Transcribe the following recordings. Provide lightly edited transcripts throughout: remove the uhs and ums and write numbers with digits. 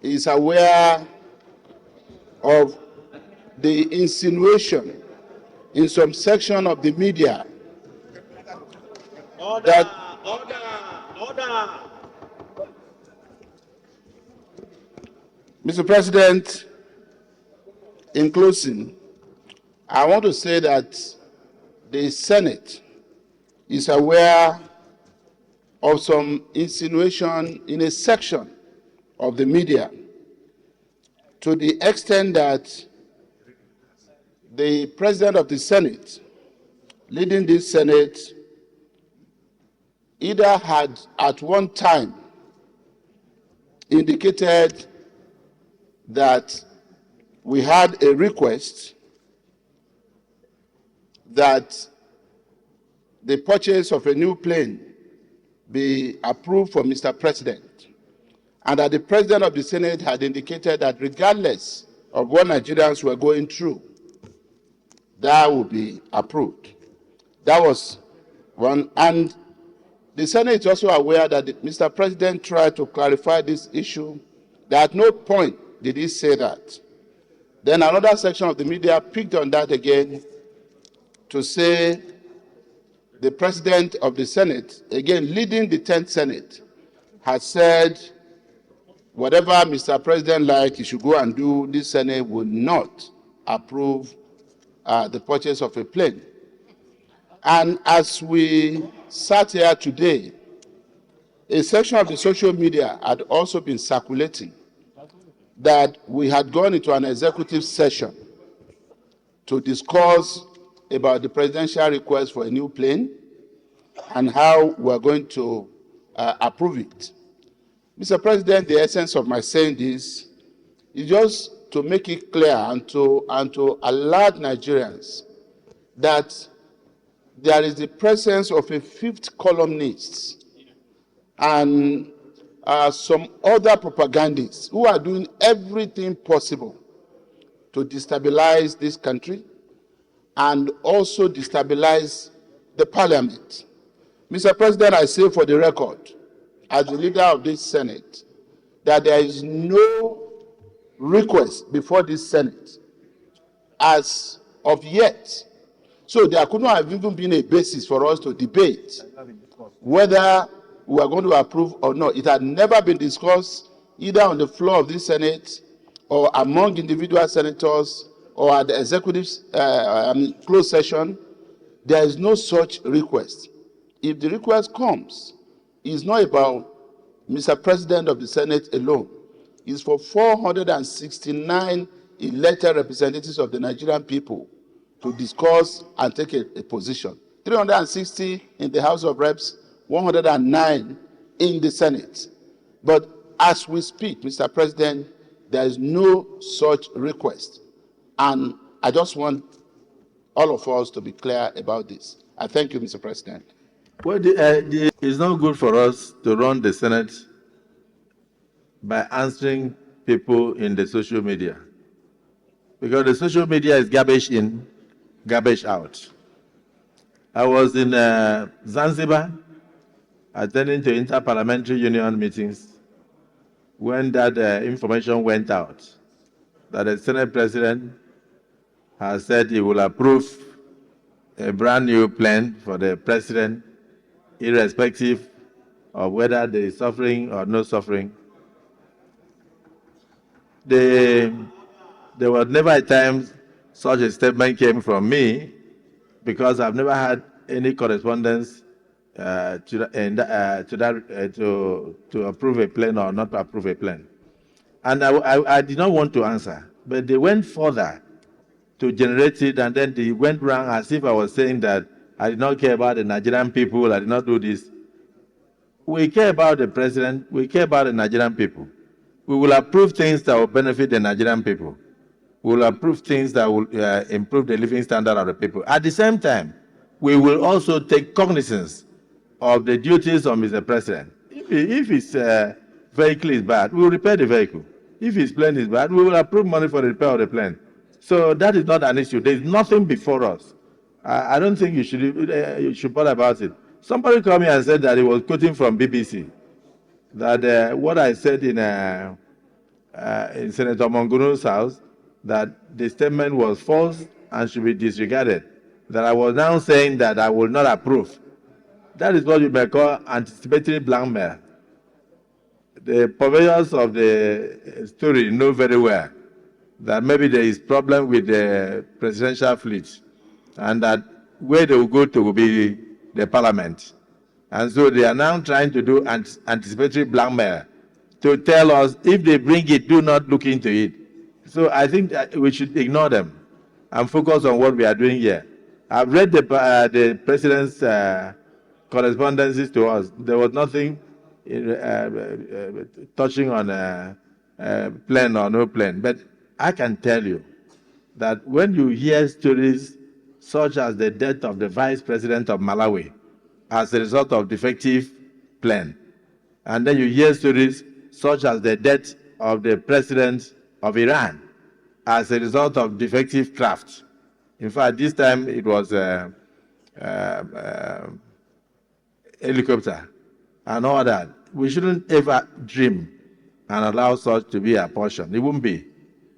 is aware of the insinuation in some section of the media that order. Mr. President, in closing, I want to say that the Senate is aware of some insinuation in a section of the media to the extent that the President of the Senate, leading this Senate, either had at one time indicated that we had a request that the purchase of a new plane be approved for Mr. President, and that the President of the Senate had indicated that regardless of what Nigerians were going through, that would be approved. That was one. And the Senate is also aware that Mr. President tried to clarify this issue, that at no point did he say that. Then another section of the media picked on that again to say the President of the Senate, again leading the 10th Senate, has said whatever Mr. President likes, he should go and do. This Senate will not approve the purchase of a plane. And as we sat here today, a section of the social media had also been circulating that we had gone into an executive session to discuss about the presidential request for a new plane and how we're going to approve it. Mr. President, the essence of my saying this is just to make it clear and to alert Nigerians that there is the presence of a fifth columnist and some other propagandists who are doing everything possible to destabilize this country and also destabilize the parliament. Mr. President, I say for the record, as the leader of this Senate, that there is no request before this Senate as of yet. So there could not have even been a basis for us to debate whether we are going to approve or not. It had never been discussed either on the floor of this Senate or among individual senators or at the executive's closed session. There is no such request. If the request comes, it's not about Mr. President of the Senate alone. It's for 469 elected representatives of the Nigerian people to discuss and take a position. 360 in the House of Reps, 109 in the Senate. But as we speak, Mr. President, there is no such request. And I just want all of us to be clear about this. I thank you, Mr. President. Well, it's not good for us to run the Senate by answering people in the social media, because the social media is garbage in, garbage out. I was in Zanzibar attending to Inter-Parliamentary Union meetings when that information went out that the Senate President has said he will approve a brand new plan for the President, irrespective of whether there is suffering or no suffering. There was never a time such a statement came from me, because I've never had any correspondence to approve a plan or not to approve a plan. And I did not want to answer, but they went further to generate it, and then they went wrong as if I was saying that I did not care about the Nigerian people, I did not do this. We care about the President, we care about the Nigerian people. We will approve things that will benefit the Nigerian people. We will approve things that will improve the living standard of the people. At the same time, we will also take cognizance of the duties of Mr. President. If his vehicle is bad, we will repair the vehicle. If his plane is bad, we will approve money for the repair of the plane. So that is not an issue. There is nothing before us. I don't think you should bother about it. Somebody called me and said that he was quoting from BBC, that what I said in in Senator Mongunu's house that the statement was false and should be disregarded, that I was now saying that I will not approve. That is what you may call anticipatory blackmail. The purveyors of the story know very well that maybe there is problem with the presidential fleet and that where they will go to will be the parliament. And so they are now trying to do anticipatory blackmail to tell us if they bring it, do not look into it. So I think that we should ignore them and focus on what we are doing here. I've read the president's correspondences to us. There was nothing touching on plan or no plan. But I can tell you that when you hear stories such as the death of the vice president of Malawi as a result of defective plan, and then you hear stories such as the death of the president of Iran as a result of defective craft. In fact, this time it was a helicopter and all that. We shouldn't ever dream and allow such to be a portion. It won't be.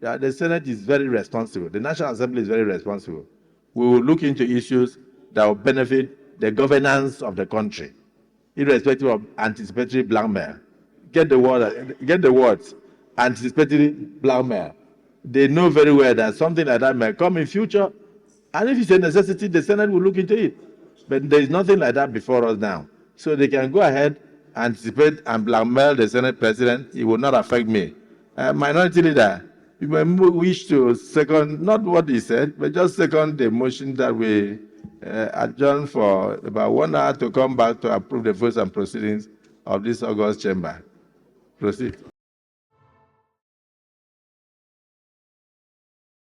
The Senate is very responsible. The National Assembly is very responsible. We will look into issues that will benefit the governance of the country, irrespective of anticipatory blackmail. Get the words, anticipatory blackmail. They know very well that something like that may come in future, and if it's a necessity, the Senate will look into it. But there is nothing like that before us now. So they can go ahead, anticipate and blackmail the Senate president. It will not affect me. Minority leader, you may wish to second, not what he said, but just second the motion that we adjourn for about 1 hour to come back to approve the votes and proceedings of this August chamber. Proceed.